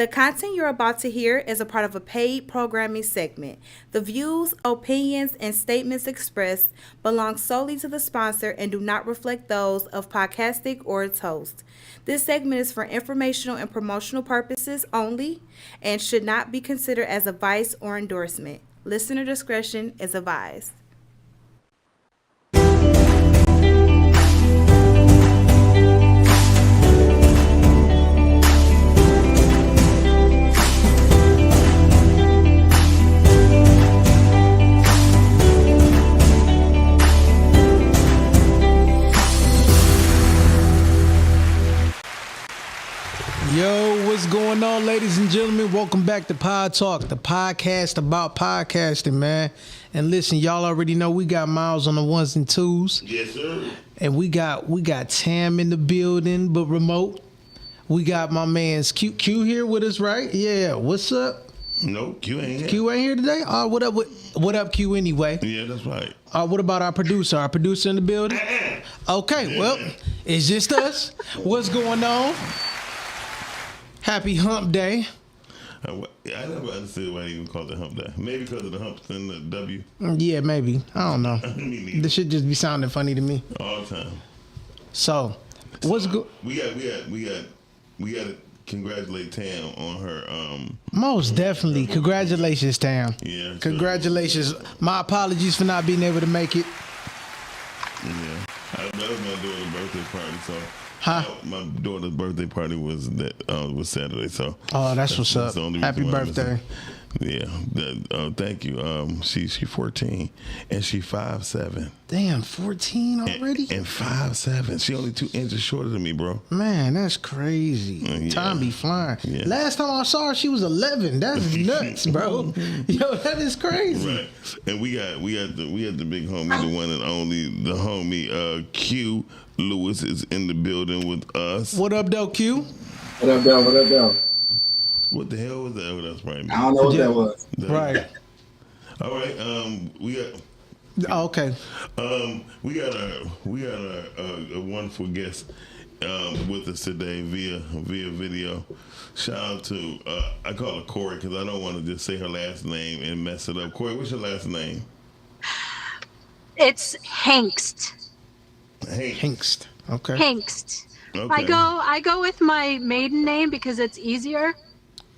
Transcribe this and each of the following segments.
The content you're about to hear is a part of a paid programming segment. The views, opinions, and statements expressed belong solely to the sponsor and do not reflect those of Podcastic or its host. This segment is for informational and promotional purposes only and should not be considered as advice or endorsement. Listener discretion is advised. Yo, what's going on, ladies and gentlemen? Welcome back to Pod Talk, the podcast about podcasting, man. And listen, y'all already know we got Miles on the ones and twos. Yes, sir. And we got Tam in the building, but remote. We got my man's Q here with us, right? Yeah. What's up? No, Q ain't here. Q ain't here today? What up, Q, anyway? Yeah, that's right. What about our producer? Our producer in the building? Okay, well, it's just us. What's going on? Happy Hump Day. I never understood why they even called it Hump Day. Maybe because of the humps in the W. Yeah, maybe. I don't know. Me neither. This should just be sounding funny to me. All the time. So what's good? We got to congratulate Tam on her. Most definitely. Congratulations, Tam. Yeah. Congratulations. My apologies for not being able to make it. Yeah. That was my daughter's birthday party, so. Huh? My daughter's birthday party was Saturday, so. Oh, that's what's up. Happy birthday. Yeah. Thank you. She's 14 and she 5'7". Damn, 14 already? And 5'7". She only 2 inches shorter than me, bro. Man, that's crazy. Yeah. Time be flying. Yeah. Last time I saw her, she was 11. That's nuts, bro. Yo, that is crazy. Right. And we had the big homie, the one and only, the homie Q Lewis is in the building with us. What up, though, Q? What up, down? What up, down? What the hell was that? Oh, that's right. I don't know what that was. Right. All right. We got. Oh, okay. We got a wonderful guest with us today via video. Shout out to I call her Corey because I don't want to just say her last name and mess it up. Corey, what's your last name? It's Hengst. Hengst. Okay. Hengst. Okay. I go with my maiden name because it's easier.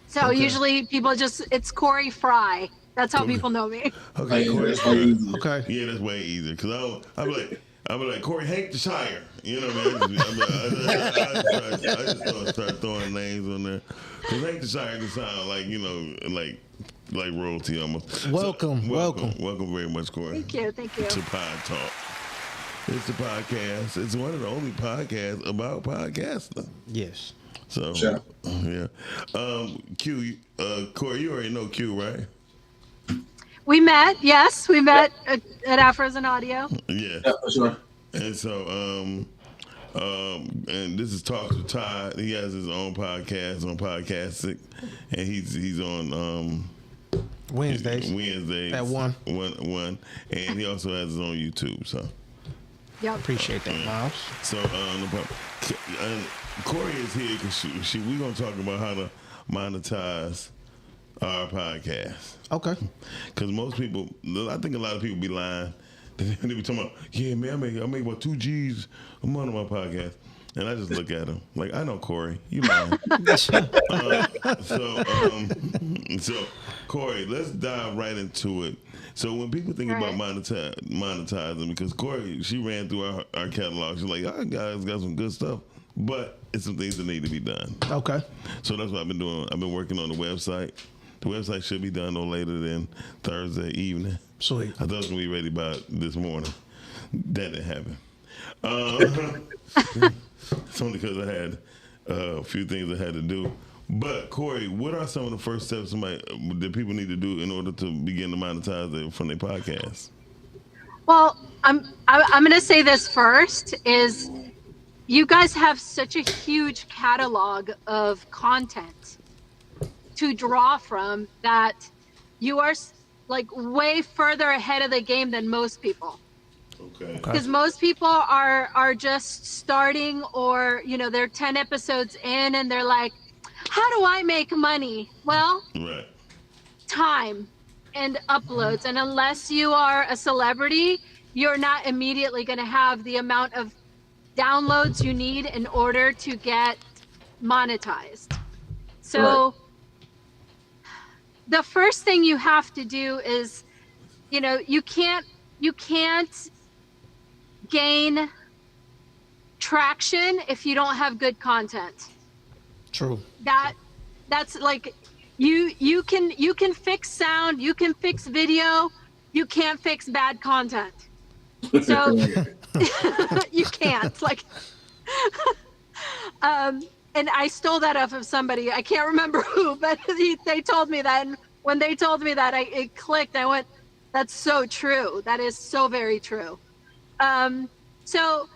So Okay. usually people it's Corey Fry. That's how people know me. Okay, Corey. That's way easy. Okay. Yeah, that's way easier. Cause I'll be like Corey Hampshire. You know what I mean? I just start throwing names on there. Cause Hampshire just sound like like royalty almost. Welcome. Welcome very much, Corey. Thank you. To Pod Talk. It's the podcast. It's one of the only podcasts about podcasting. Yes. So Sure. yeah. Q, Corey, you already know Q, right? We met. Yes, we met at Afros and Audio. Yeah. Yeah, for sure. And so, and this is Talks with Todd. He has his own podcast on Podcastic, and he's on Wednesdays. At 1. One, and he also has his own YouTube. So, Yep. Appreciate that, Miles. so no problem. Corey is here because we're gonna talk about how to monetize our podcast. Okay. Because most people, I think a lot of people be lying. They be talking about, yeah, man, I make about 2 G's a month on my podcast. And I just look at them like, I know Corey, you lying. So Corey, let's dive right into it. So when people think about monetizing, because Corey, she ran through our catalog. She's like, our guys got some good stuff, but it's some things that need to be done. Okay. So that's what I've been doing. I've been working on the website. The website should be done no later than Thursday evening. Sweet. I thought it was going to be ready by this morning. That didn't happen. It's only because I had a few things I had to do. But Corey, what are some of the first steps that people need to do in order to begin to monetize it from their podcast? Well, I'm going to say this first is you guys have such a huge catalog of content to draw from that you are like way further ahead of the game than most people. Okay. Because most people are just starting, or they're 10 episodes in and they're like, how do I make money? Well, Right. time and uploads. And unless you are a celebrity, you're not immediately going to have the amount of downloads you need in order to get monetized. So the first thing you have to do is, you can't gain traction if you don't have good content. True. That's like you can fix sound, you can fix video, you can't fix bad content. So you can't and I stole that off of somebody. I can't remember who, but they told me that. And when they told me that, it clicked. I went, that's so true. That is so very true. So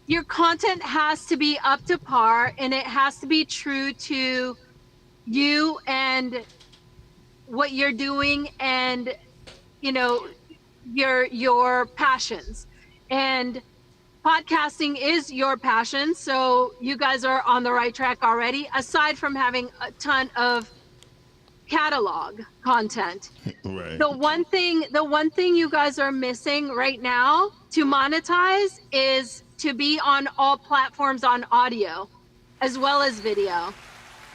your content has to be up to par, and it has to be true to you and what you're doing, and your passions. And podcasting is your passion, so you guys are on the right track already, aside from having a ton of catalog content. Right. The one thing you guys are missing right now to monetize is to be on all platforms on audio as well as video.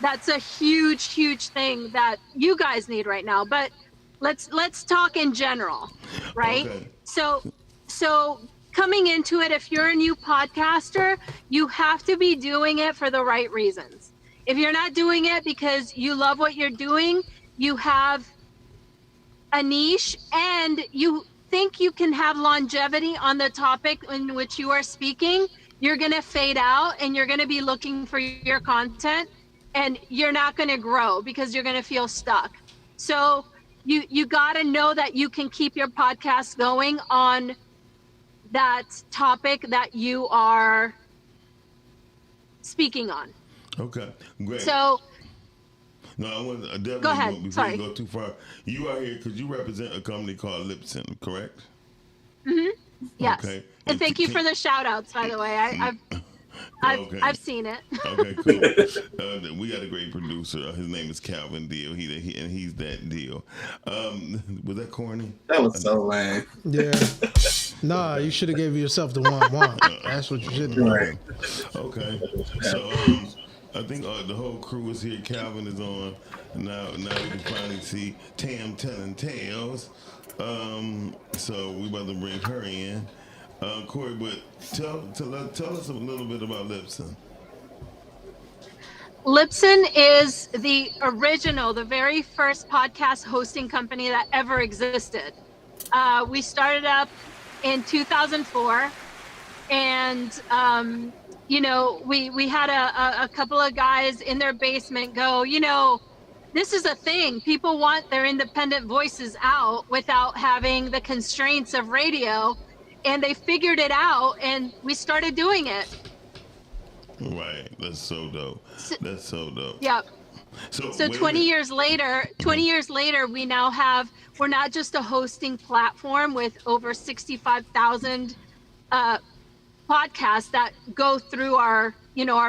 That's a huge thing that you guys need right now. But let's talk in general, right? Okay. So coming into it, if you're a new podcaster, you have to be doing it for the right reasons. If you're not doing it because you love what you're doing, you have a niche and you think you can have longevity on the topic in which you are speaking, you're going to fade out and you're going to be looking for your content, and you're not going to grow because you're going to feel stuck. So you got to know that you can keep your podcast going on that topic that you are speaking on. Okay, great. So no, I want to definitely go ahead. before Sorry. you go too far. You are here because you represent a company called Libsyn, correct? yes. Okay. And thank you for the shout outs, by the way. Okay. I've seen it. Okay, cool. We got a great producer. His name is Calvin Deal. And he's that deal. Was that corny? That was so lame. Yeah. Nah, you should have gave yourself the 1-1. That's what you should have done. Right. Okay. So I think the whole crew is here. Calvin is on. Now we can finally see Tam telling tales. So we about to bring her in. Corey, but tell us a little bit about Libsyn. Libsyn is the very first podcast hosting company that ever existed. We started up in 2004, and we had a couple of guys in their basement go, this is a thing. People want their independent voices out without having the constraints of radio, and they figured it out, and we started doing it. Right. That's so dope. That's so dope. Yep. So 20 years later, we're not just a hosting platform with over 65,000 podcasts that go through our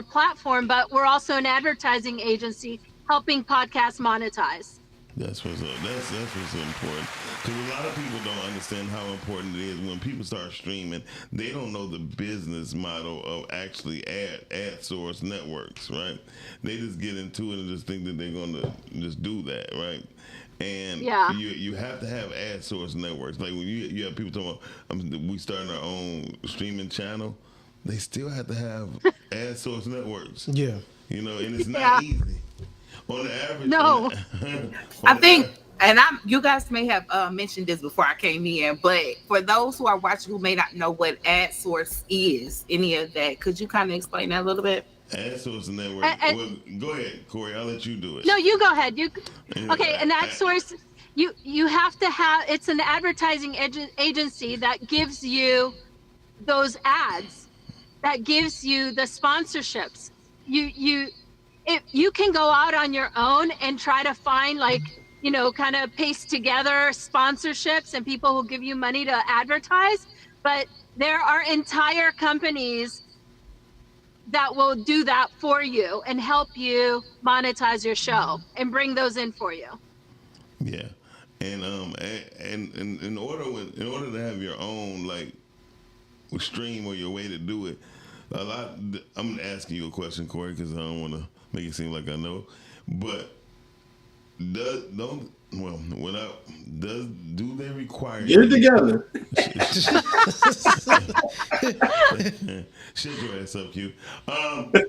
platform, but we're also an advertising agency helping podcasts monetize. That's what's up. That's what's important. Because a lot of people don't understand how important it is when people start streaming. They don't know the business model of actually ad source networks, right? They just get into it and just think that they're going to just do that, right? And yeah. you have to have ad source networks. Like when you have people talking about we starting our own streaming channel, they still have to have ad source networks. Yeah. And it's not easy. On the average, no. I think, and you guys may have mentioned this before I came in, but for those who are watching who may not know what ad source is, any of that, could you kind of explain that a little bit? Ad source network. Well, go ahead, Corey. I'll let you do it. No, you go ahead. Okay, an ad source. You have to have. It's an advertising agency that gives you those ads, that gives you the sponsorships. If you can go out on your own and try to find kind of paste together sponsorships and people who give you money to advertise, but there are entire companies that will do that for you and help you monetize your show and bring those in for you. Yeah, and in order to have your own like stream or your way to do it, I'm asking you a question, Corey, because I don't want to make it seem like I know, but do they require Get it together. Shake your ass up, Q.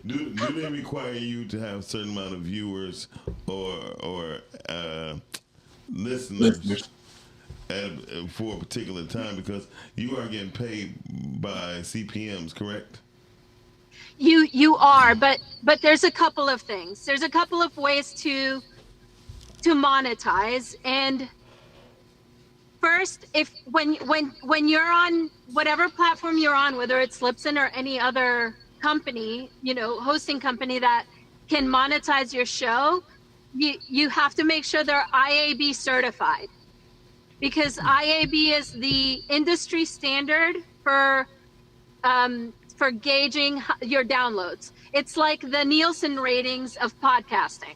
Do they require you to have a certain amount of viewers or listeners for a particular time, because you are getting paid by CPMs, correct? You are, but there's a couple of things. There's a couple of ways to monetize. And first, when you're on whatever platform you're on, whether it's Libsyn or any other company, hosting company that can monetize your show, you have to make sure they're IAB certified, because IAB is the industry standard for gauging your downloads. It's like the Nielsen ratings of podcasting.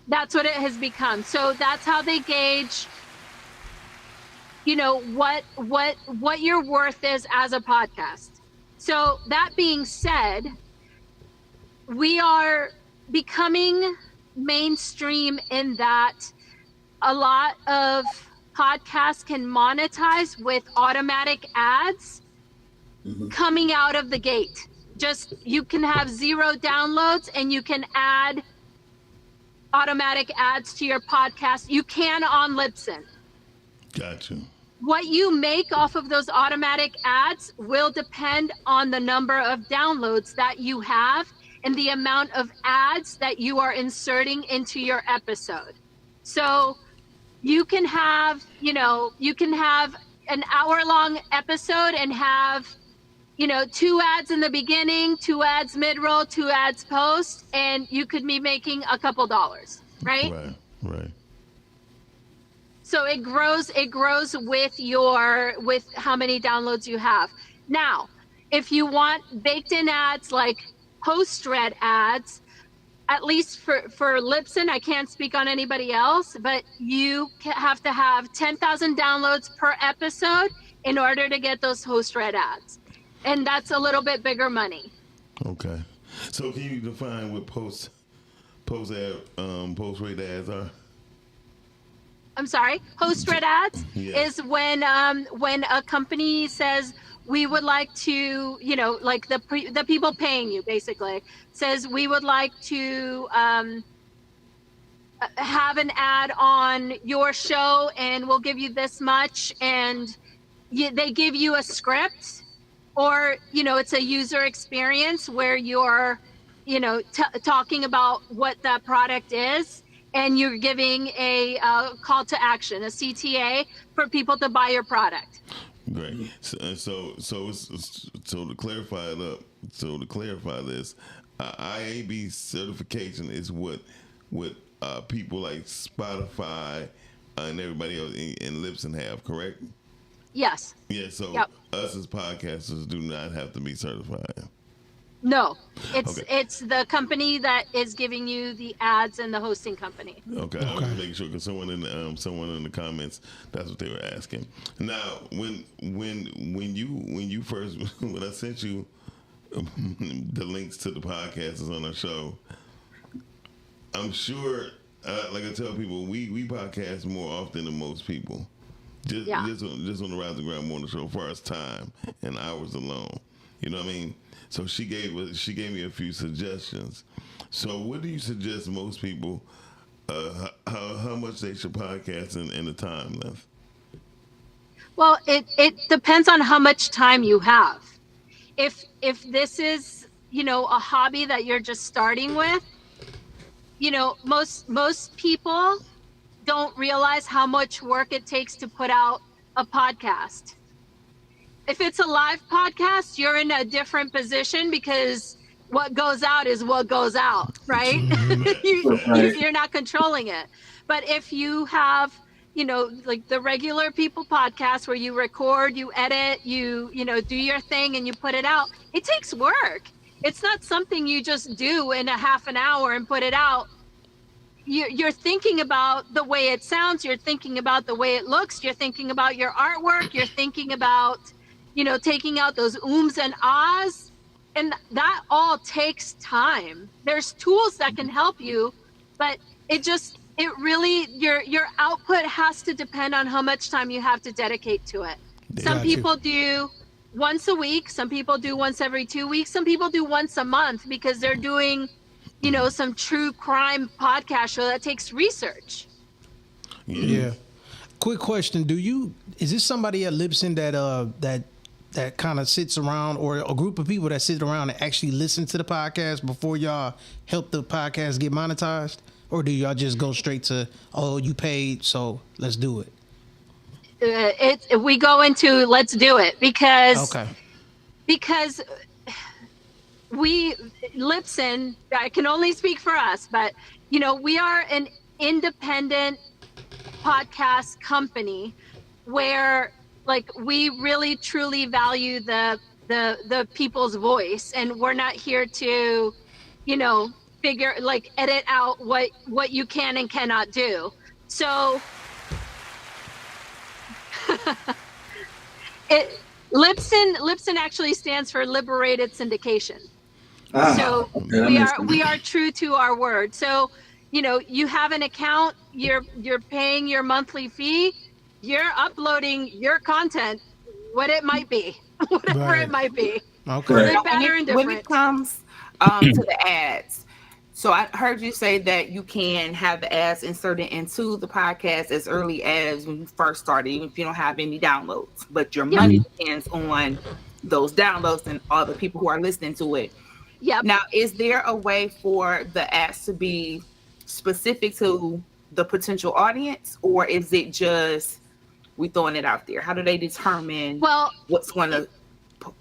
That's what it has become. So that's how they gauge, what your worth is as a podcast. So that being said, we are becoming mainstream in that a lot of podcasts can monetize with automatic ads coming out of the gate. Just, you can have 0 downloads and you can add automatic ads to your podcast. You can on Libsyn. Gotcha. What you make off of those automatic ads will depend on the number of downloads that you have and the amount of ads that you are inserting into your episode. So you can have, an hour-long episode and have, 2 ads in the beginning, 2 ads mid-roll, 2 ads post, and you could be making a couple dollars, right? Right. So it grows with how many downloads you have. Now, if you want baked in ads like post-read ads, at least for Libsyn, I can't speak on anybody else, but you have to have 10,000 downloads per episode in order to get those post-read ads. And that's a little bit bigger money. Okay. So can you define what post-read ads are? I'm sorry. Post-read ads Yeah. is when a company says, we would like to, like the people paying you basically says, we would like to have an ad on your show and we'll give you this much. And they give you a script, or, it's a user experience where you're, talking about what that product is. And you're giving a call to action, a CTA, for people to buy your product. Great. So to clarify this, IAB certification is what people like Spotify and everybody else in Libsyn have, correct? Yes. Yeah. So Yep. us as podcasters do not have to be certified. No, it's Okay. it's the company that is giving you the ads and the hosting company. Okay, I was making sure because someone in the comments, that's what they were asking. Now, when you first when I sent you the links to the podcasts on our show, I'm sure, like I tell people, we podcast more often than most people. Just on the Rise and Ground Morning Show, as far as time and hours alone. You know what I mean? So she gave me a few suggestions. So what do you suggest most people, how much they should podcast in the time left? Well, it depends on how much time you have. If this is, a hobby that you're just starting with, most people don't realize how much work it takes to put out a podcast. If it's a live podcast, you're in a different position because what goes out is what goes out, right? You're not controlling it. But if you have, like the regular people podcast where you record, you edit, you do your thing and you put it out, it takes work. it's not something you just do in a half an hour and put it out. You're thinking about the way it sounds, you're thinking about the way it looks, you're thinking about your artwork, you're thinking about, taking out those ooms and ahs, and that all takes time. There's tools that can help you, but it really, your output has to depend on how much time you have to dedicate to it. Some people do once a week, some people do once every 2 weeks, some people do once a month because they're doing some true crime podcast show that takes research. Yeah. Quick question: is this somebody at Libsyn that kind of sits around, or a group of people that sit around and actually listen to the podcast before y'all help the podcast get monetized, or do y'all just go straight to, oh, you paid, so let's do it? We go into let's do it because Libsyn, I can only speak for us, but we are an independent podcast company where we really truly value the people's voice, and we're not here to edit out what you can and cannot do. So Libsyn actually stands for Liberated Syndication. So we are true to our word. So, you have an account, you're paying your monthly fee, you're uploading your content, what it might be, whatever it might be. Okay. Good, bad, or indifferent. When it comes to the ads, so I heard you say that you can have the ads inserted into the podcast as early as when you first started, even if you don't have any downloads, but your money depends on those downloads and all the people who are listening to it. Yep. Now, is there a way for the ads to be specific to the potential audience, or is it just we throwing it out there? How do they determine what's going to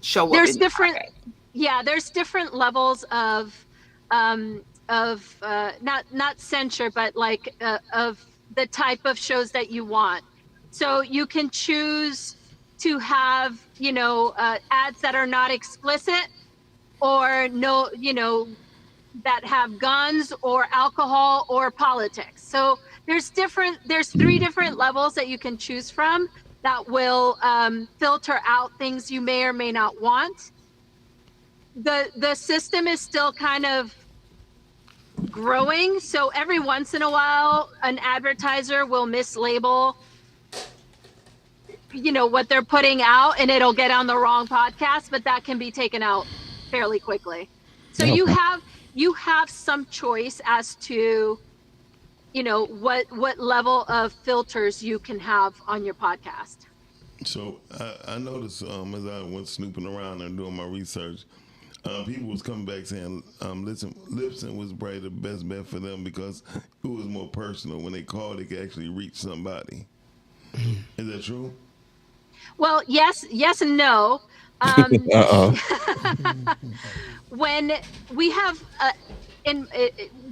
show up? There's there's different levels of not censure, but of the type of shows that you want. So you can choose to have ads that are not explicit, or that have guns or alcohol or politics. So there's 3 different levels that you can choose from that will filter out things you may or may not want. The system is still kind of growing, so every once in a while an advertiser will mislabel what they're putting out, and it'll get on the wrong podcast, but that can be taken out fairly quickly. So you have some choice as to what level of filters you can have on your podcast. So I noticed as I went snooping around and doing my research, people was coming back saying Libsyn was probably the best bet for them because it was more personal. When they called, they could actually reach somebody. Is that true? Well, yes and no. When we have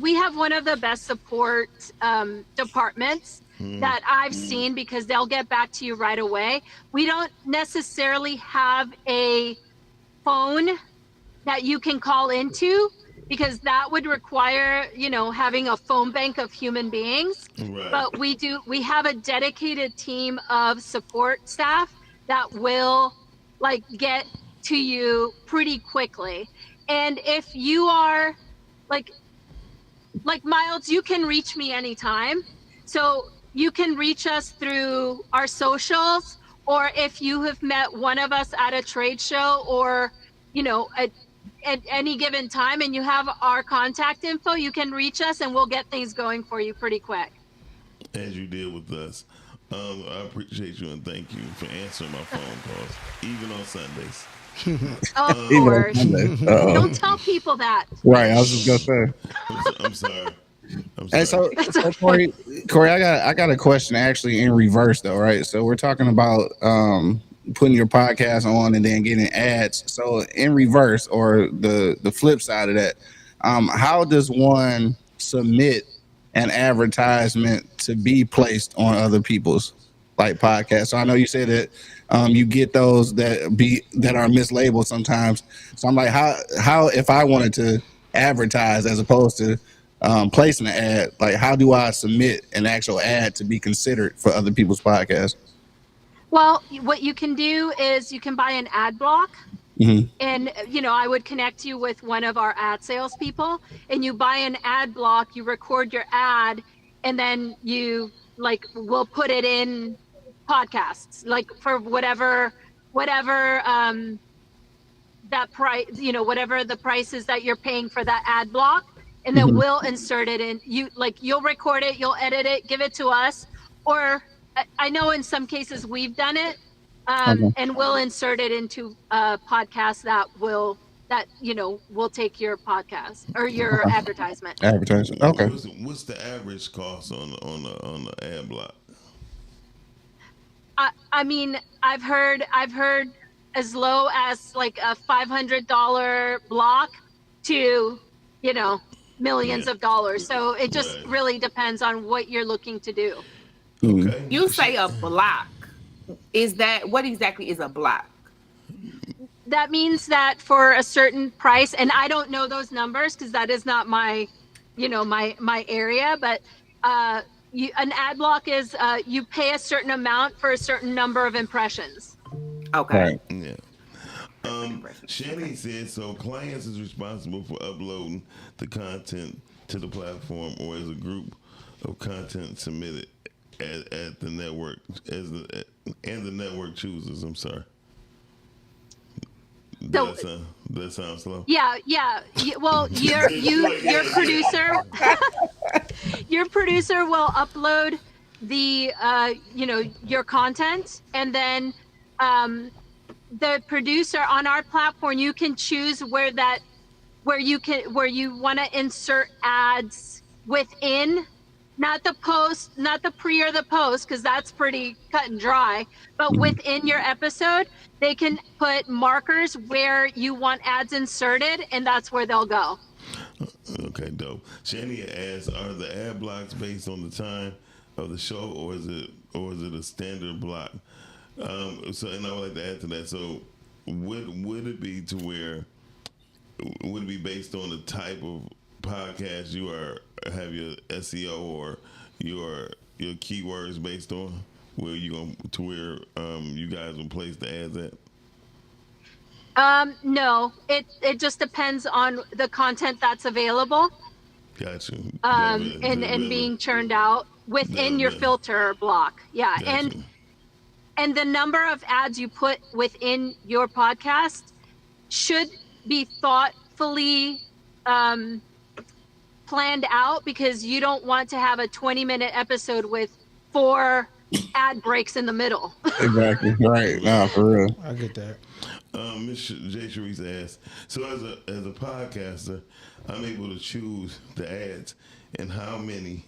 we have one of the best support departments that I've seen, because they'll get back to you right away. We don't necessarily have a phone that you can call into, because that would require having a phone bank of human beings. Right. But we have a dedicated team of support staff that will get to you pretty quickly. And if you are like Miles, you can reach me anytime. So you can reach us through our socials, or if you have met one of us at a trade show, or at any given time and you have our contact info, you can reach us and we'll get things going for you pretty quick. As you did with us. I appreciate you and thank you for answering my phone calls, even on Sundays. Of course. Don't tell people that. Right, I was just gonna say. I'm sorry. Hey, so Corey, I got a question actually in reverse though, right? So we're talking about putting your podcast on and then getting ads. So in reverse, or the flip side of that, how does one submit an advertisement to be placed on other people's podcasts? So I know you said that you get those that are mislabeled sometimes. So I'm like, how if I wanted to advertise as opposed to placing an ad, like how do I submit an actual ad to be considered for other people's podcasts? Well, what you can do is you can buy an ad block. Mm-hmm. And, I would connect you with one of our ad salespeople, and you buy an ad block, you record your ad, and then you we'll put it in podcasts, for whatever that price, whatever the price is that you're paying for that ad block. And then we'll insert it in. You'll record it, you'll edit it, give it to us. Or I know in some cases we've done it. And we'll insert it into a podcast that will take your podcast or your advertisement. Advertisement. Okay. What's the average cost on the ad block? I mean, I've heard as low as like a $500 block to millions of dollars. So it just really depends on what you're looking to do. Okay. You say a block. What exactly is a block? That means that for a certain price, and I don't know those numbers because that is not my area, but an ad block is you pay a certain amount for a certain number of impressions. Okay. Yeah. Shani says, so clients is responsible for uploading the content to the platform or as a group of content submitted at the network and the network chooses. I'm sorry. That sounds slow. Yeah. Well, your producer, your producer will upload the your content, and then the producer on our platform, you can choose where you want to insert ads within. Not the post, not the pre or the post, because that's pretty cut and dry. But within your episode, they can put markers where you want ads inserted, and that's where they'll go. Okay, dope. Shania asks, are the ad blocks based on the time of the show, or is it a standard block? And I would like to add to that. So, would it be to where would it be based on the type of podcast you have your SEO or your keywords based on where you going to where you guys will place the ads at? No, it just depends on the content that's available. Gotcha. And being churned out within your filter block. Yeah. Gotcha. And the number of ads you put within your podcast should be thoughtfully planned out, because you don't want to have a 20-minute episode with 4 ad breaks in the middle. Exactly. Right. No, for real. I get that. Ms. J. Sharice asks, so as a podcaster, I'm able to choose the ads and how many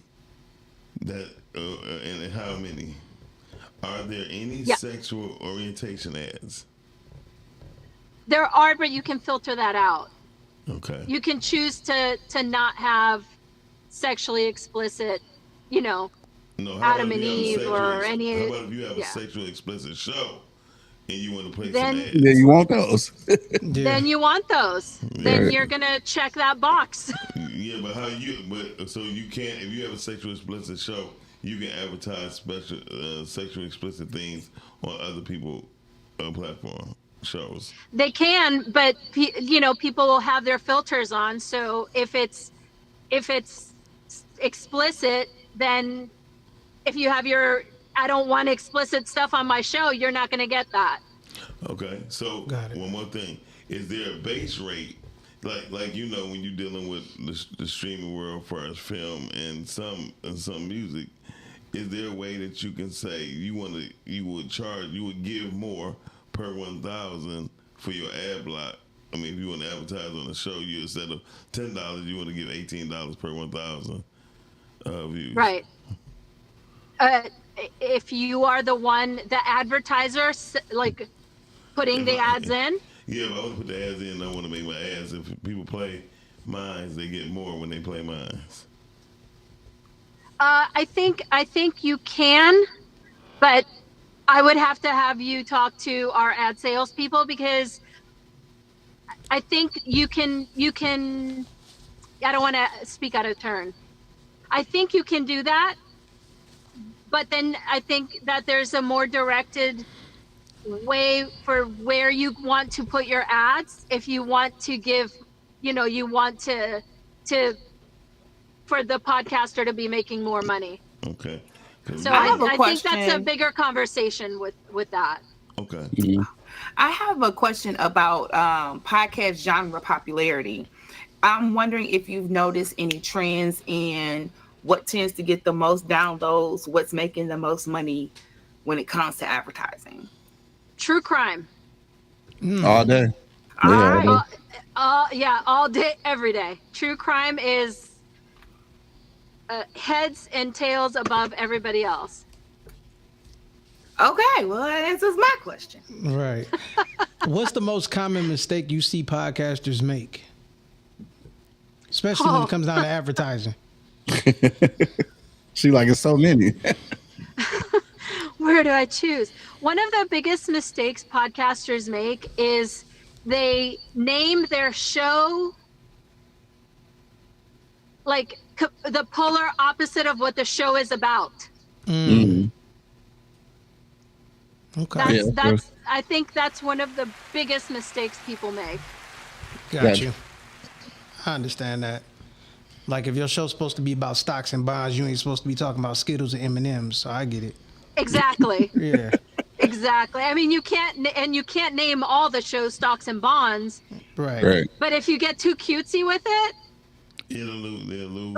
are there any sexual orientation ads? There are, but you can filter that out. Okay. You can choose to not have sexually explicit, Adam and Eve or any. How about if you have a sexually explicit show and you want to play Then- some ads? Yeah, you want those. Then you want those. Then you're gonna check that box. Yeah, but so you can't, if you have a sexually explicit show, you can advertise special sexually explicit things on other people's platform shows. They can, but people will have their filters on. So if it's explicit, then if you have I don't want explicit stuff on my show, you're not going to get that. Okay, so Got it. one more thing: is there a base rate, like when you're dealing with the streaming world for as film and some music? Is there a way that you can say you would give more per 1,000 for your ad block? I mean, if you want to advertise on the show, you instead of $10, you want to give $18 per 1,000 views. Right. If you are the advertiser, like putting the ads in. Yeah, if I want to put the ads in, I want to make my ads. If people play mines, they get more when they play mines. I think you can, but I would have to have you talk to our ad sales people, because I think you can, I don't want to speak out of turn. I think you can do that, but then I think that there's a more directed way for where you want to put your ads. If you want to give, you want to for the podcaster to be making more money. Okay. So I have a I think that's a question. bigger conversation with that. Okay. I have a question about podcast genre popularity. I'm wondering if you've noticed any trends in what tends to get the most downloads, what's making the most money when it comes to advertising. True crime. All day. All Yeah, right. all day. Yeah, all day, every day. True crime is heads and tails above everybody else. Okay, well, that answers my question. Right. What's the most common mistake you see podcasters make? Especially when it comes down to advertising. She like, it's so many. Where do I choose? One of the biggest mistakes podcasters make is they name their show like the polar opposite of what the show is about. Okay. That's I think that's one of the biggest mistakes people make. Got you. I understand that. Like if your show's supposed to be about stocks and bonds, you ain't supposed to be talking about Skittles and M&Ms. So I get it. Exactly. Yeah. Exactly. I mean, you can't name all the show stocks and bonds. Right. Right. But if you get too cutesy with it, They'll lose.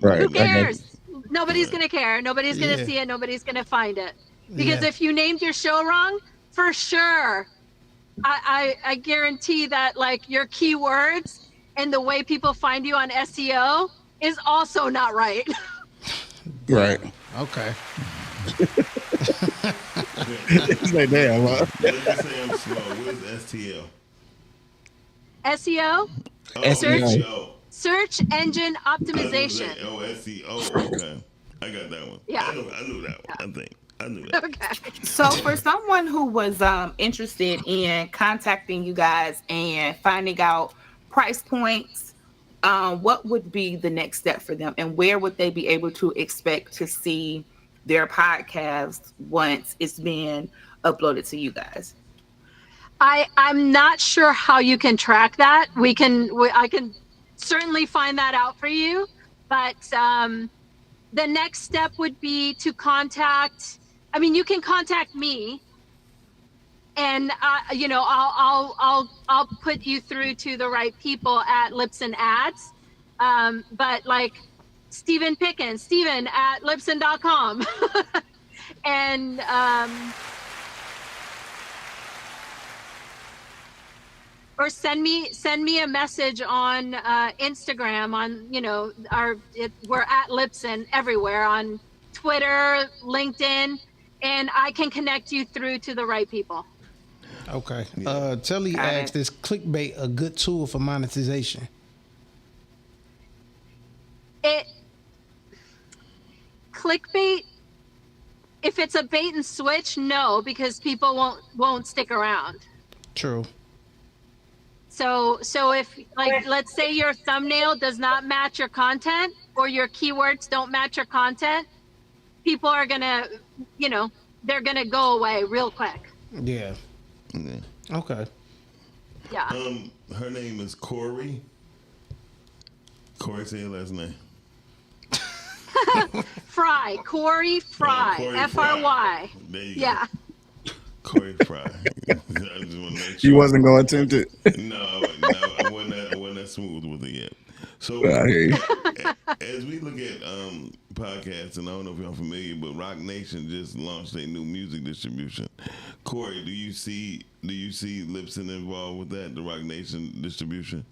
Right. who cares? Nobody's gonna care. Nobody's gonna Yeah. see it. Nobody's gonna find it. Because Yeah. if you named your show wrong, for sure, I guarantee that like your keywords and the way people find you on SEO is also not right. Right. Okay. It's like, damn. Let's just say I'm slow. What is STL? SEO, Oh, Search. SEO. search engine optimization. Oh, SEO. Okay. I got that one. Yeah. I knew that one. I think. I knew that. Okay. So for someone who was interested in contacting you guys and finding out price points, what would be the next step for them, and where would they be able to expect to see their podcast once it's been uploaded to you guys? I'm not sure how you can track that. I can certainly find that out for you, but the next step would be to contact. I mean, you can contact me, and I'll put you through to the right people at Libsyn Ads. But like Stephen Pickens, Stephen at Libsyn.com, and or send me a message on Instagram, on we're at Libsyn everywhere, on Twitter, LinkedIn, and I can connect you through to the right people. Okay. Yeah. Telly Got asked, it. is clickbait a good tool for monetization? Clickbait, if it's a bait and switch, no, because people won't stick around. True. So if, like, let's say your thumbnail does not match your content, or your keywords don't match your content, people are gonna, they're gonna go away real quick. Yeah. Yeah. Okay. Yeah. Her name is Corey. Corey, say your last name. Fry, Corey Fry, Corey Fry. There you go. Yeah. Corey Fry. I just want to make She sure. wasn't going to attempt it. No, I wasn't that smooth with it yet. So I hear you. as we look at podcasts, and I don't know if y'all familiar, but Rock Nation just launched a new music distribution. Corey, do you see Libsyn involved with that, the Rock Nation distribution?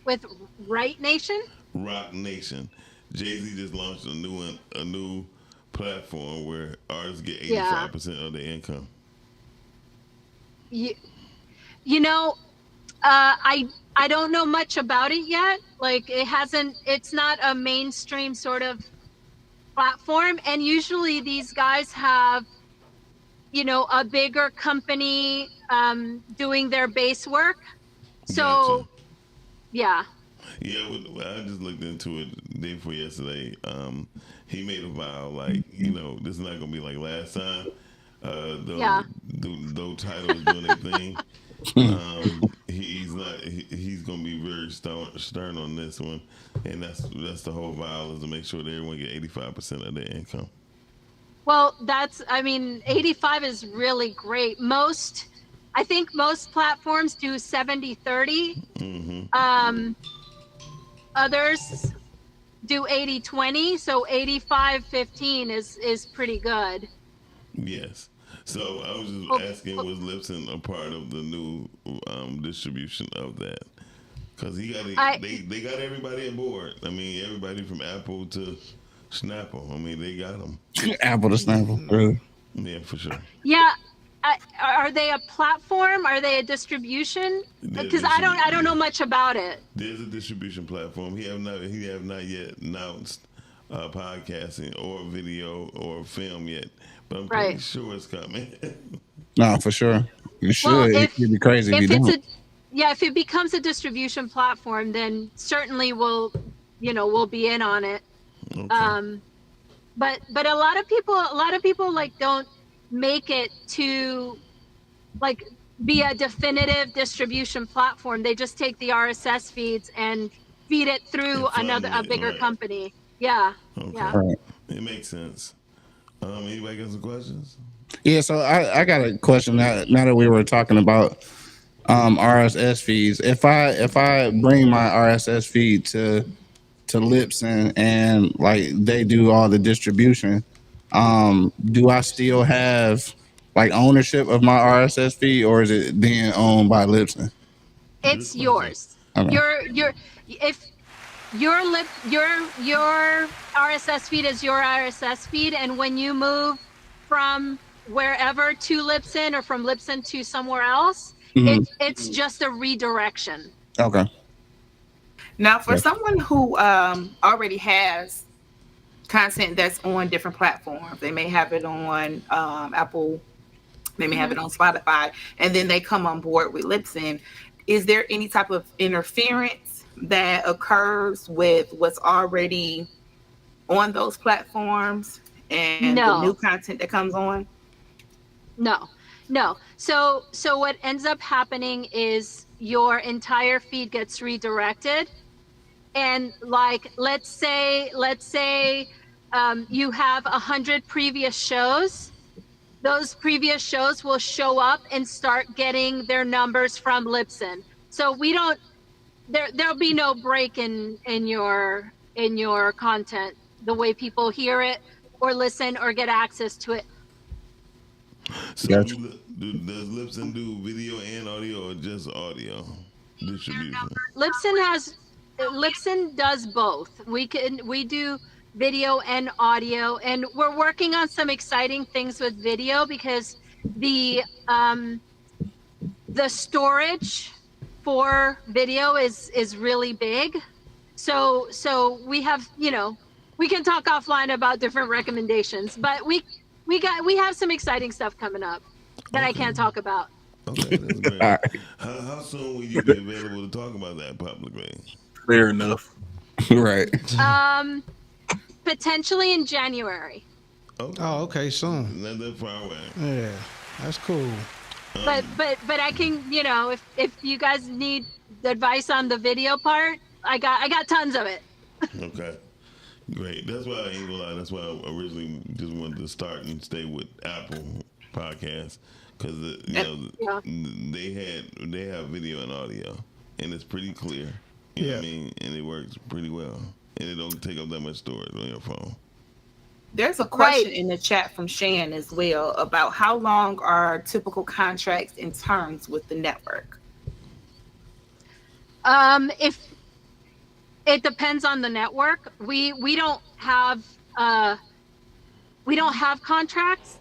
With Right Nation? Rock Nation. Jay-Z just launched a new platform where artists get 85% of their income. I don't know much about it yet. Like it's not a mainstream sort of platform, and usually these guys have, you know, a bigger company doing their base work. So, Gotcha. yeah. Yeah, I just looked into it the day before yesterday. He made a vow, like, you know, this is not gonna be like last time. Yeah. Though title is doing their thing. He's not. He's gonna be very stern on this one, and that's the whole vow, is to make sure that everyone get 85% of their income. Well, I mean, 85 is really great. I think most platforms do 70-30. Others do 80-20. So 85-15 is pretty good. Yes. So I was just asking, was Lipson a part of the new distribution of that? Because they got everybody on board. I mean, everybody from Apple to Snapple. I mean, they got them. Apple to Snapple, really. Yeah, for sure. Yeah. Are they a platform? Are they a distribution? Because I don't know much about it. There's a distribution platform. He have not yet announced podcasting or video or film yet, but I'm pretty sure it's coming. No, for sure. You should. Well, It'd be crazy if you don't. If it becomes a distribution platform, then certainly we'll be in on it. Okay. But a lot of people like don't make it to like be a definitive distribution platform. They just take the RSS feeds and feed it through a bigger company. Yeah. Okay. Yeah. Right. It makes sense. Anybody got some questions? Yeah, so I got a question now that we were talking about RSS feeds. If I bring my RSS feed to Libsyn and like they do all the distribution, do I still have like ownership of my RSS feed, or is it being owned by Libsyn? It's yours. Okay. If your RSS feed is your RSS feed, and when you move from wherever to Libsyn or from Libsyn to somewhere else, it's just a redirection. Okay. Now, for someone who already has content that's on different platforms, they may have it on Apple, they may have it on Spotify, and then they come on board with Libsyn. Is there any type of interference that occurs with what's already on those platforms and the new content that comes on? No. So what ends up happening is your entire feed gets redirected. And like, let's say you have 100 previous shows. Those previous shows will show up and start getting their numbers from Libsyn. So there'll be no break in your content, the way people hear it or listen or get access to it. So Gotcha. does Libsyn do video and audio, or just audio distribution? Libsyn does both. We do video and audio, and we're working on some exciting things with video because the storage for video is really big. So we have, we can talk offline about different recommendations, but we have some exciting stuff coming up that I can't talk about. Okay, that's great. All right. How soon will you be available to talk about that publicly? Fair enough. Right. Potentially in January. Okay. Oh, okay, soon. Not that far away. Yeah, that's cool. But I can, if you guys need advice on the video part, I got tons of it. Okay. Great. That's why I ain't gonna lie. That's why I originally just wanted to start and stay with Apple Podcasts, because they have video and audio, and it's pretty clear. You know what I mean? And it works pretty well, and it don't take up that much storage on your phone. There's a question in the chat from Shan as well about how long are typical contracts and terms with the network? If it depends on the network, we don't have contracts.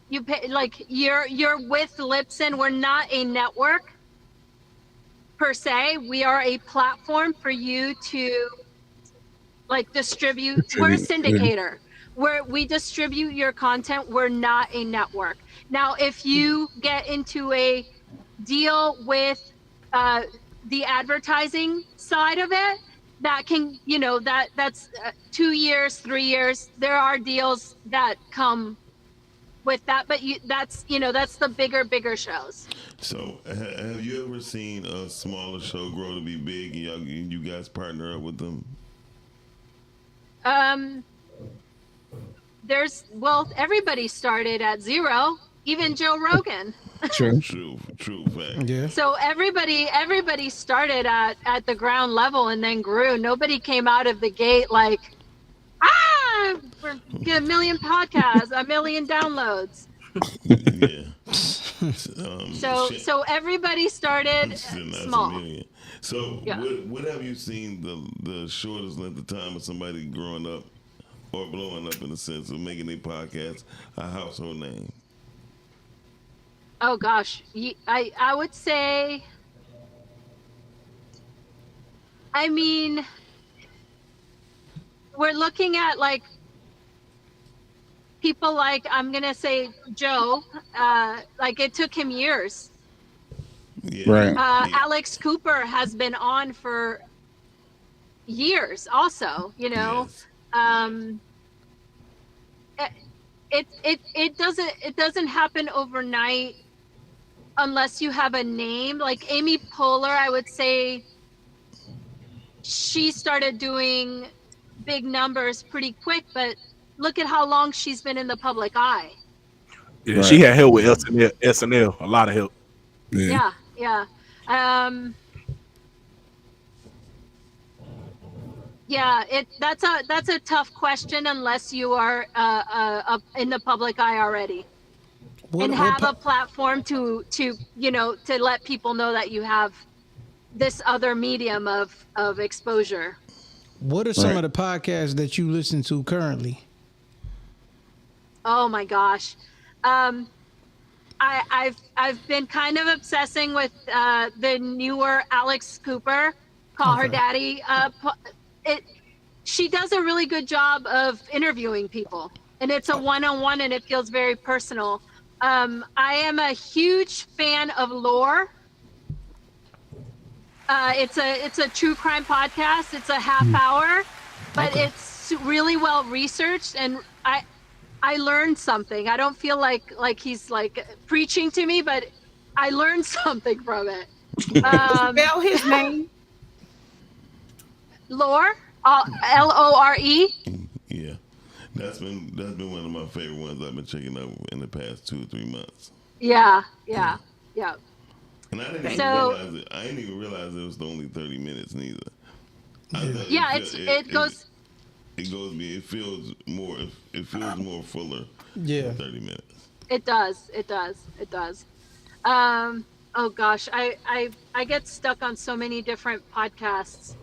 You pay, like you're with Libsyn. We're not a network per se. We are a platform for you to like distribute. We're a syndicator. where we distribute your content. We're not a network. Now, if you get into a deal with the advertising side of it, that can, that's 2 years, 3 years. There are deals that come with that, but that's the bigger shows. So, have you ever seen a smaller show grow to be big, and you guys partner up with them? Everybody started at zero, even Joe Rogan. True. True fact. Yeah. So everybody started at the ground level and then grew. Nobody came out of the gate like, we're get 1 million podcasts, 1 million downloads. Yeah. So everybody started small. So Yeah. what have you seen the shortest length of time of somebody growing up or blowing up in the sense of making their podcast a household name? Oh gosh, I would say, I mean, we're looking at like people like, I'm gonna say Joe, like it took him years. Yeah. Right. Alex Cooper has been on for years also, Yes. It doesn't happen overnight unless you have a name. Like Amy Poehler, I would say she started doing big numbers pretty quick, but look at how long she's been in the public eye. Yeah, Right. she had help with SNL, a lot of help. Yeah. Yeah. That's a tough question unless you are in the public eye already and have a platform to let people know that you have this other medium of exposure. What are some of the podcasts that you listen to currently? Oh my gosh. I've been kind of obsessing with the newer Alex Cooper, Call Her Daddy. She does a really good job of interviewing people, and it's a one-on-one, and it feels very personal. I am a huge fan of Lore. It's a true crime podcast. It's a half hour, but it's really well researched, and I learned something. I don't feel like he's like preaching to me, but I learned something from it. Spell his name. Lore, Lore. Yeah. That's been one of my favorite ones I've been checking out in the past 2 or 3 months. Yeah. And I didn't So- even realize it. I didn't even realize it was only 30 minutes neither. Yeah, it goes. It feels more fuller. Yeah. Than 30 minutes. It does. Oh gosh, I get stuck on so many different podcasts.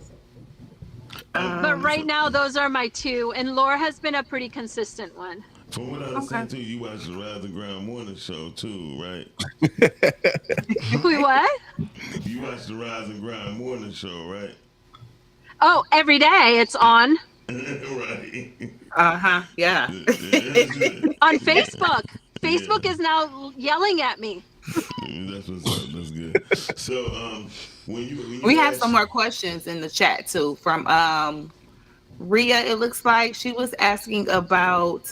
But right now, those are my two, and Laura has been a pretty consistent one. From what I understand too, you watch the Rise and Grind morning show too, right? Wait, what? You watch the Rise and Grind morning show, right? Oh, every day it's on Right. Yeah. on Facebook. Facebook is now yelling at me. That's what's up. That's good. So, when you We have guys- some more questions in the chat too from Rhea. It looks like she was asking about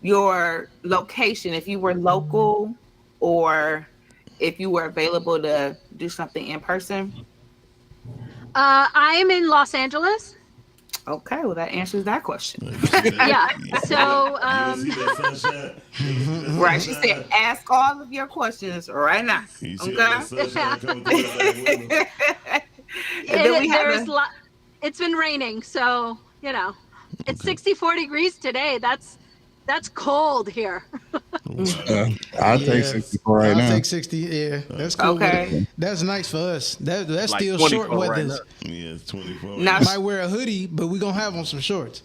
your location, if you were local or if you were available to do something in person. I am in Los Angeles. Okay, well that answers that question. Yeah. So You see that sunshine? Right, she said, ask all of your questions right now. You see Okay. that sunshine coming through that window? And then we have there's it's been raining, so it's 64 degrees today. That's cold here. I'll take 64 right I'll now. take 60. Yeah, that's cool. Okay. That's nice for us. That's Like still 24 short right weather. now. Yeah, it's 24. Now, Might wear a hoodie, but we gonna have on some shorts.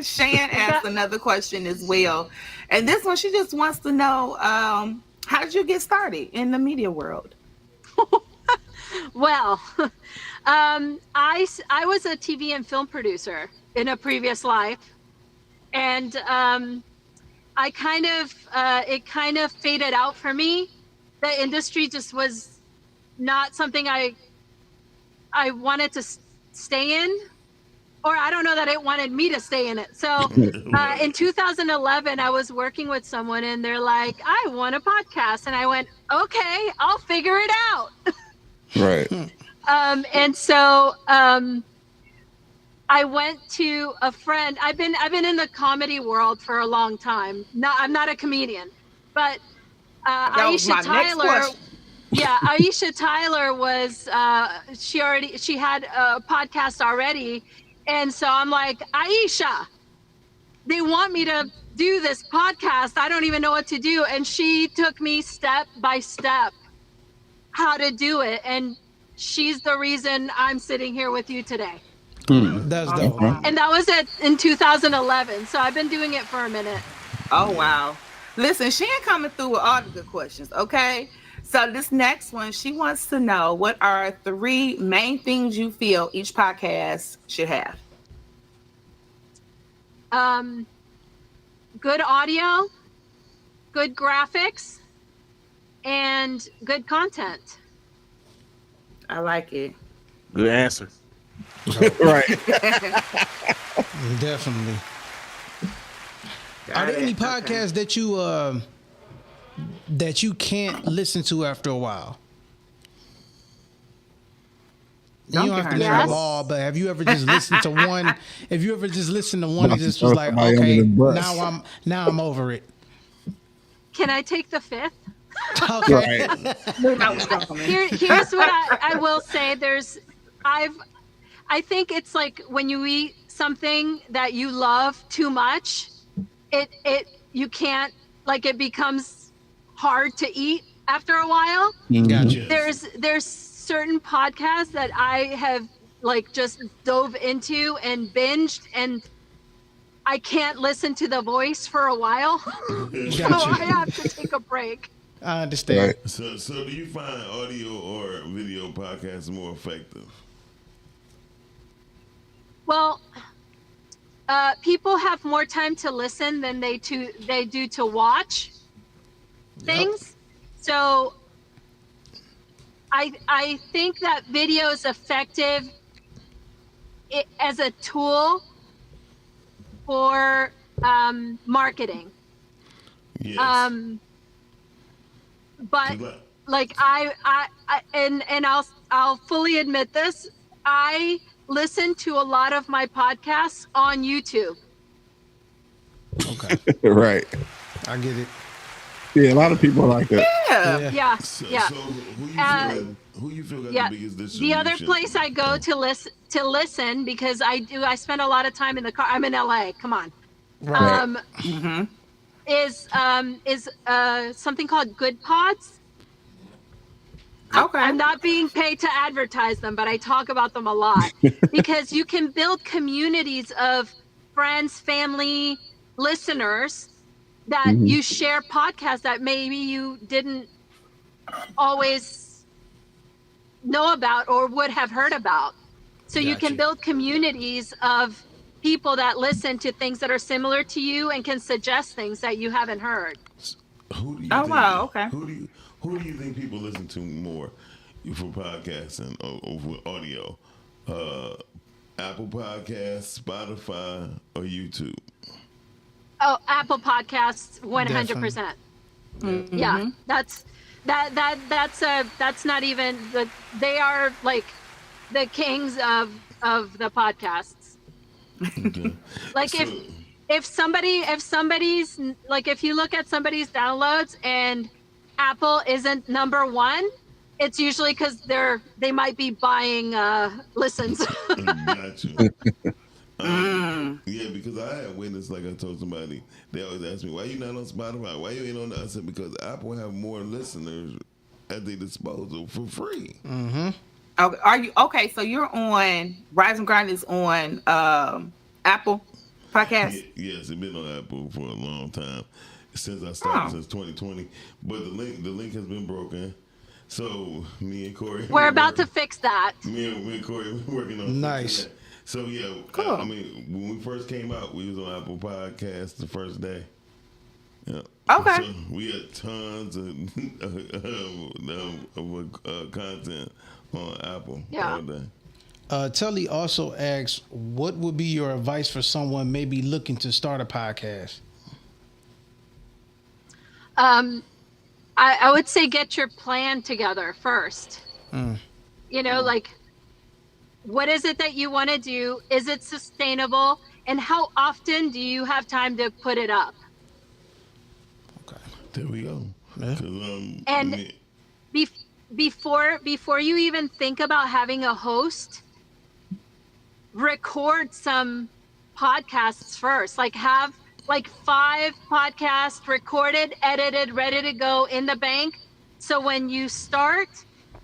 Shan asked another question as well. And this one, she just wants to know, how did you get started in the media world? Well, I was a TV and film producer in a previous life, and I kind of it kind of faded out for me. The industry just was not something I wanted to stay in, or I don't know that it wanted me to stay in it. So in 2011, I was working with someone, and they're like, "I want a podcast," and I went, "Okay, I'll figure it out." Right. And so I went to a friend. I've been in the comedy world for a long time. I'm not a comedian, but That was my Aisha next Tyler. question. Yeah, Aisha Tyler was she had a podcast already, and so I'm like, Aisha, they want me to do this podcast. I don't even know what to do, and she took me step by step how to do it, and she's the reason I'm sitting here with you today. That's dope. And that was in 2011. So I've been doing it for a minute. Oh wow. Listen, she ain't coming through with all the good questions, okay? So this next one, she wants to know, what are 3 main things you feel each podcast should have? Good audio, good graphics, and good content. I like it. Good answer. Right. Definitely. Are Got there any it. podcasts that you can't listen to after a while? Don't You don't get have to her name Yes. them all, but have you ever just listened to one? Have you ever just listened to one and About to just throw was like, somebody okay, under the bus. now I'm over it. Can I take the 5th? Okay. Right. That was coming. Here's what I will say. I think it's like when you eat something that you love too much, you can't, like, it becomes hard to eat after a while. Gotcha. There's certain podcasts that I have like just dove into and binged, and I can't listen to the voice for a while. So Gotcha. I have to take a break. I understand. Right. So do you find audio or video podcasts more effective? Well, people have more time to listen than they do to watch things. So I think that video is effective as a tool for marketing. Yes. But Like- like I and I'll fully admit this, I listen to a lot of my podcasts on YouTube. Okay. Right. I get it. Yeah, a lot of people are like that. Yeah. Yeah, So, yeah. so who you feel got Yeah. the biggest The distribution? other place I go to listen because I spend a lot of time in the car. I'm in LA. Come on. Right. Is something called Good Pods. Okay. I'm not being paid to advertise them, but I talk about them a lot because you can build communities of friends, family, listeners that you share podcasts that maybe you didn't always know about or would have heard about. So you can Gotcha. build communities of people that listen to things that are similar to you and can suggest things that you haven't heard. Who do you Oh, think, wow, okay. Who do you think people listen to more for podcasting or for audio? Apple Podcasts, Spotify, or YouTube? Oh, Apple Podcasts, 100%. Yeah, that's not even they are like the kings of the podcasts. Okay. Like So- if somebody's like, if you look at somebody's downloads and Apple isn't number 1, it's usually because they might be buying listens. Gotcha. Yeah, because I had witnessed, like I told somebody, they always ask me, why you not on Spotify? Why you ain't on that? I said, because Apple have more listeners at their disposal for free. Okay, are you okay? So you're on Rise and Grind is on Apple Podcast. Yes, it's been on Apple for a long time. Since I started, Oh. since 2020. But the link has been broken. So me and Corey, We're about to fix that. Me and Corey working on Nice. that. So yeah, Cool. I mean, when we first came out, we was on Apple Podcasts the first day. Yeah. Okay. So we had tons of content on Apple Yeah. all day. Tully also asks, what would be your advice for someone maybe looking to start a podcast? I would say get your plan together first. You know, like, what is it that you want to do? Is it sustainable? And how often do you have time to put it up? Okay. There we go. Yeah. 'Cause, And me- before you even think about having a host, record some podcasts first. Like, have like 5 podcasts recorded, edited, ready to go in the bank. So when you start,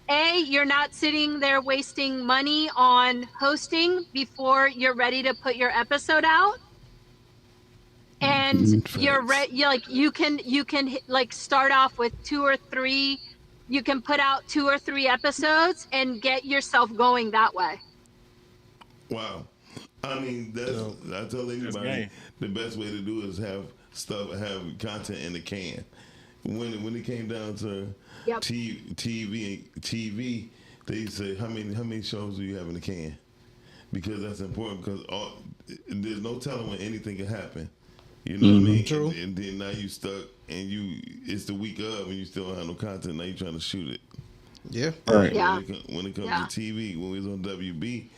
you're not sitting there wasting money on hosting before you're ready to put your episode out. And you can like start off with 2 or 3. You can put out 2 or 3 episodes and get yourself going that way. Wow. I mean, I tell anybody game. the best way to do it is have content in the can. When it came down to Yep. TV, they say how many shows do you have in the can? Because that's important. Because there's no telling when anything can happen. You know what I mean? True. And then now you stuck, and it's the week of, and you still don't have no content. Now you're trying to shoot it. Yeah. Right. Yeah. When it comes Yeah. to TV, when we was on WB,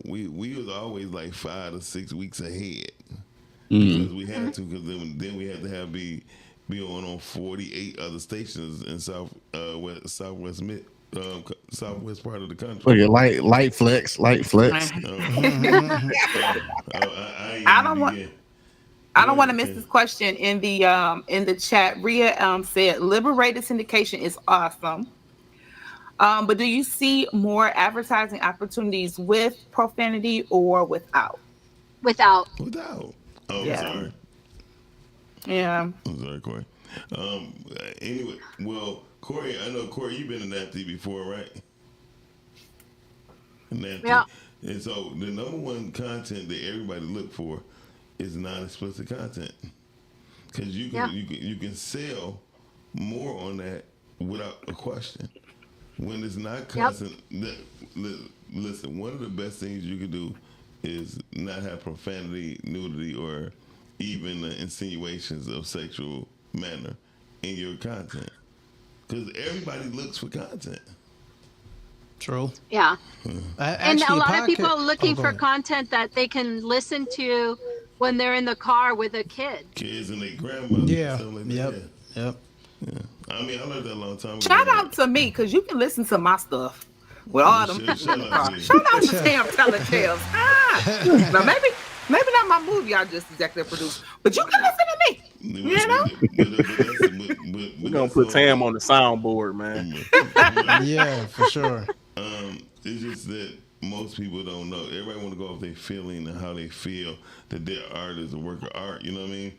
we was always like 5 to 6 weeks ahead because we had to. Because then we had to be on 48 other stations in southwest part of the country. Look at light flex. I don't want to miss this question in the chat. Ria said liberated syndication is awesome. But do you see more advertising opportunities with profanity or without? Without. Without. Yeah. Sorry. Yeah. I'm sorry, Corey. Anyway, well, Corey, I know, Corey, you've been in Natty before, right? Natty. Yeah. And so the number one content that everybody look for is non-explicit content. Because you can sell more on that without a question. When it's not constant, listen, one of the best things you can do is not have profanity, nudity, or even insinuations of sexual manner in your content. Because everybody looks for content. True. Yeah. And a lot of people are looking go for ahead. content that they can listen to when they're in the car with a kid. Kids and their grandmother. Yeah. Stuff like that. Yep. Yep. Yeah. I mean, I learned that a long time ago. Shout out to me, because you can listen to my stuff with all them people in the car. Shout out to Tam Telling Tales. Now maybe not my movie I just executive produced, but you can listen to me. You know? We're gonna put Tam on the soundboard, man. Yeah, for sure. It's just that most people don't know. Everybody want to go off their feeling and how they feel that their art is a work of art. You know what I mean?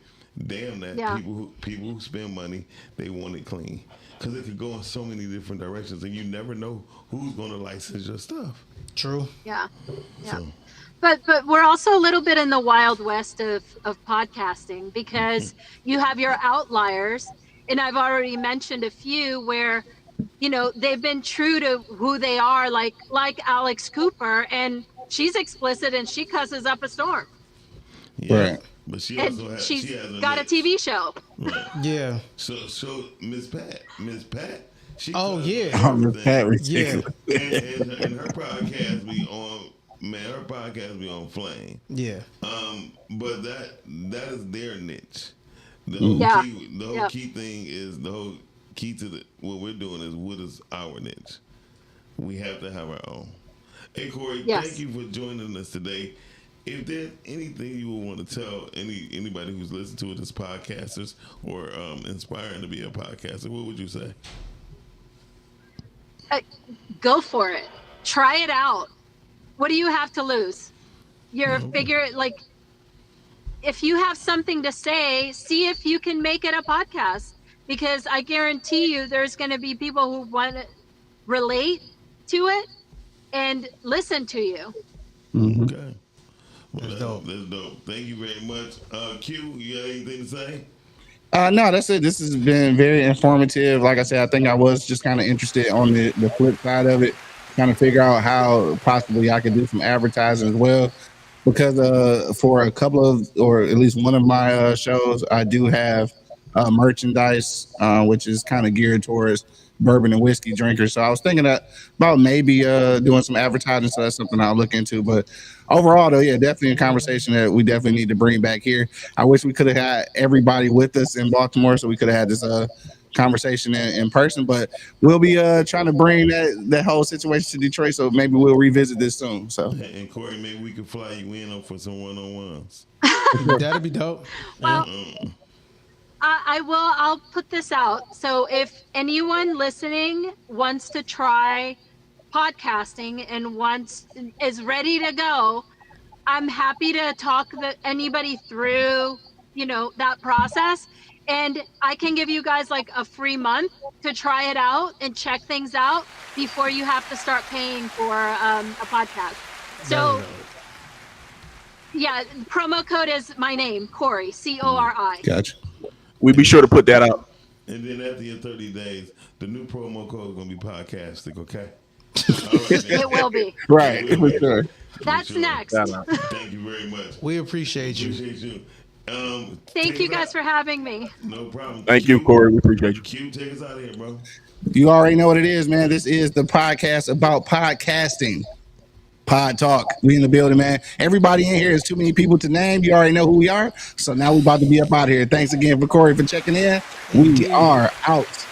Damn that. Yeah. People who spend money, they want it clean. Because it could go in so many different directions, and you never know who's going to license your stuff. True. Yeah. Yeah. So, But we're also a little bit in the wild west of podcasting, because you have your outliers, and I've already mentioned a few where, you know, they've been true to who they are, like Alex Cooper, and she's explicit and she cusses up a storm. yeah. Right. But she And also has, she's she has got a niche. TV show. Right. Yeah. So Miss Pat, she Oh, does yeah. Oh, Miss Pat, Yeah. ridiculous. and her podcast be on, man, her podcast be on flame. Yeah. But that is their niche. The Yeah. whole key thing is the whole key to what we're doing is what is our niche. We have to have our own. Hey Corey, Yes. thank you for joining us today. If there's anything you would want to tell anybody who's listening to it as podcasters or inspiring to be a podcaster, what would you say? Go for it. Try it out. What do you have to lose? You're if you have something to say, see if you can make it a podcast. because I guarantee you there's going to be people who want to relate to it and listen to you. Mm-hmm. Okay. Well, that's dope. Thank you very much. Q, you got anything to say? No, that's it. This has been very informative. Like I said, I think I was just kind of interested on the flip side of it, trying to figure out how possibly I could do some advertising as well. Because for a couple of, or at least one of my shows, I do have merchandise, which is kind of geared towards bourbon and whiskey drinkers. So I was thinking about maybe doing some advertising. So that's something I'll look into. But overall, though, yeah, definitely a conversation that we definitely need to bring back here. I wish we could have had everybody with us in Baltimore, so we could have had this conversation in person. But we'll be trying to bring that whole situation to Detroit. So maybe we'll revisit this soon. So And Corey, maybe we can fly you in for some one-on-ones. That'd be dope. Well, I'll put this out. So if anyone listening wants to try podcasting and is ready to go, I'm happy to talk anybody through, that process. And I can give you guys like a free month to try it out and check things out before you have to start paying for a podcast. So yeah, promo code is my name, Corey, Cori. gotcha. We'll be sure to put that out. And then after your 30 days, the new promo code is going to be podcastic, okay? All right, It will be. Right, for sure. That's next. Thank you very much. We appreciate you. Appreciate you. Thank you guys for having me. No problem. Thank you, Corey. We appreciate you. Q, take us out of here, bro. You already know what it is, man. This is the podcast about podcasting. Pod Talk. We in the building, man. Everybody in here is too many people to name. You already know who we are. So now we about to be up out of here. Thanks again for Corey for checking in. We are out.